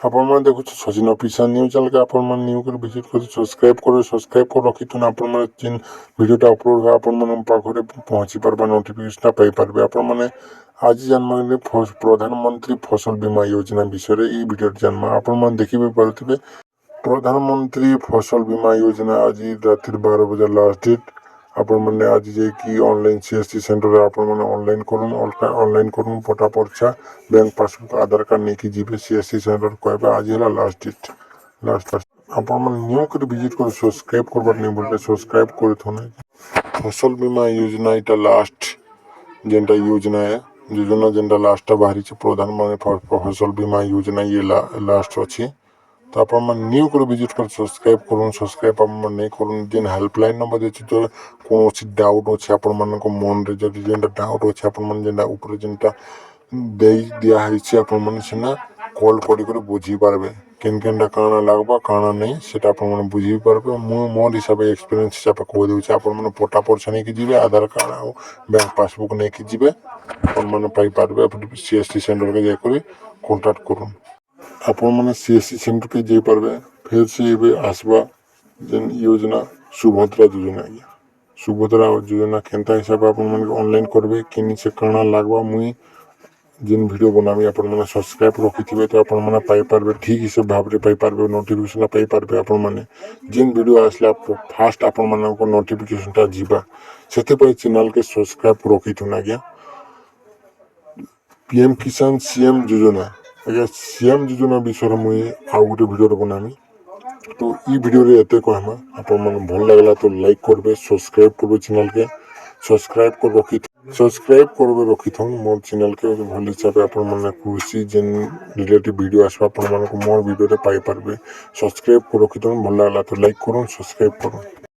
ଆପଣମାନେ ଦେଖୁଛ Sachin official news ଚ୍ୟାନେଲକେ ଆପଣମାନେ ନ୍ୟୁ କରି ଭିଜିଟ୍ କରି ସବସ୍କ୍ରାଇବ୍ କରି ରଖିଥୁନ୍ ଆପଣମାନେ ଯେନ୍ ଭିଡ଼ିଓଟା ଅପଲୋଡ଼ ହେବା ଆପଣମାନଙ୍କ ପାଖରେ ପହଞ୍ଚି ପାରବା ନୋଟିଫିକେସନଟା ପାଇପାରିବେ। ଆପଣମାନେ ଆଜି ଜାଣିଲେ ପ୍ରଧାନମନ୍ତ୍ରୀ ଫସଲ ବୀମା ଯୋଜନା ବିଷୟରେ ଏଇ ଭିଡ଼ିଓରେ ଜାଣିବା। ଆପଣମାନେ ଦେଖିବି ପାରୁଥିବେ ପ୍ରଧାନମନ୍ତ୍ରୀ ଫସଲ ବୀମା ଯୋଜନା ଆଜି ରାତି 12 ବଜେ ଲାଷ୍ଟ ଡେଟ୍। ଆପଣମାନେ ଆଜି ଯାଇକି ଅନଲାଇନ୍ CSC ସେଣ୍ଟରରେ ଆପଣମାନେ ଅନଲାଇନ୍ କରୁନ୍ ଫଟାଫଟ ବ୍ୟାଙ୍କ ପାସବୁକ୍ ଆଧାର କାର୍ଡ଼ ନେଇକି ଯିବେ CSC ସେଣ୍ଟର କହିବେ ଆଜି ହେଲା ଲାଷ୍ଟ ଡେଟ୍। ଆପଣମାନେ ନ୍ୟୁ କରି ଭିଜିଟ୍ କରି ସବସ୍କ୍ରାଇବ୍ করবার নেই বলতে সবস্ক্রাইব করে থুন। ফসল বীমা যোজনা এটা লাস্ট যেটা যোজনা যেটা লাস্টটা বাহারিছে প্রধানমন্ত্রী ফসল বীমা যোজনা ইয়ে লাস্ট ଅଛି। তো আপনার নিউ করে ভিজিট করে সবস্ক্রাইব করুন। সবস্ক্রাইব আপনার নেই করুন যেন হেল্পলাইন নম্বর ଅଛି তো କୌଣସି ଡାଉଟ୍ ଅଛି ଆପଣମାନଙ୍କ ମନରେ ଯଦି ଯେନ୍ଟା ଡାଉଟ୍ ଅଛି ଆପଣମାନେ ଯେନ୍ଟା ଉପରେ ଯେନ୍ଟା ଦିଆହେଇଛି ଆପଣମାନେ ସିନା କଲ୍ କରିକରି ବୁଝିପାରିବେ କେନ୍ଟା କାଣା ଲାଗ୍ବା କାଣା ନାହିଁ ସେଟା ଆପଣମାନେ ବୁଝିପାରିବେ। ମୁଁ ମୋର ହିସାବରେ ଏକ୍ସପିରିଏନ୍ସ ହିସାବରେ କହିଦେଉଛି ଆପଣମାନେ ଫଟାଫଟ ନେଇକି ଯିବେ ଆଧାର କାର୍ଡ଼ ଆଉ ବ୍ୟାଙ୍କ ପାସବୁକ୍ ନେଇକି ଯିବେ ଆପଣମାନେ ପାଇପାରିବେ। CSC ସେଣ୍ଟରକେ ଯାଇକରି କଣ୍ଟାକ୍ଟ କରୁନ୍। ଆପଣମାନେ CSC ସେଣ୍ଟରକେ ଯାଇପାରିବେ। ଫେର୍ ସେ ଏବେ ଆସବା ଯେନ୍ ଯୋଜନା ସୁଭଦ୍ରା ଯୋଜନା ସୁଭଦ୍ରା ଯୋଜନା କେନ୍ତା ହିସାବରେ ଆପଣମାନେ ଅନଲାଇନ୍ କରିବେ କେନି ସେ କାଣା ଲାଗ୍ବା ମୁଇଁ ଯେନ୍ ଭିଡ଼ିଓ ବନାବି ଆପଣମାନେ ସବସ୍କ୍ରାଇବ୍ ରଖିଥିବେ ତ ଆପଣମାନେ ପାଇପାରିବେ ଠିକ୍ ହିସାବ ଭାବରେ ପାଇପାରିବେ ନୋଟିଫିକେସନ୍ ପାଇପାରିବେ। ଆପଣମାନେ ଯେନ୍ ଭିଡ଼ିଓ ଆସିଲା ଫାଷ୍ଟ ଆପଣମାନଙ୍କ ନୋଟିଫିକେସନ୍ଟା ଯିବା ସେଥିପାଇଁ ଚ୍ୟାନେଲ୍କେ ସବସ୍କ୍ରାଇବ୍ ରଖିଥୁନ୍। ଆଜ୍ଞା PM କିଷାନ CM ଯୋଜନା ଆଜ୍ଞା CM ଯୋଜନା ବିଷୟରେ ମୁଇଁ ଆଉ ଗୋଟେ ଭିଡ଼ିଓରେ ବନାମି। তো এই ভিডিওরে এতে কহমা আপনার ভাল লাগলা তো লাইক করবে সবস্ক্রাইব করবে চ্যানেলকে সবস্ক্রাইব করবে রখিথন মোর চ্যানেলকে ভাল হিসাবে আপনার খুশি যেন রিলেটিভ ভিডিও আসবে আপনার মোর ভিডিওরে পাইপারবে। সবস্ক্রাইব করে রখিথন ভাল লাগলা তো লাইক করুন সবস্ক্রাইব করুন।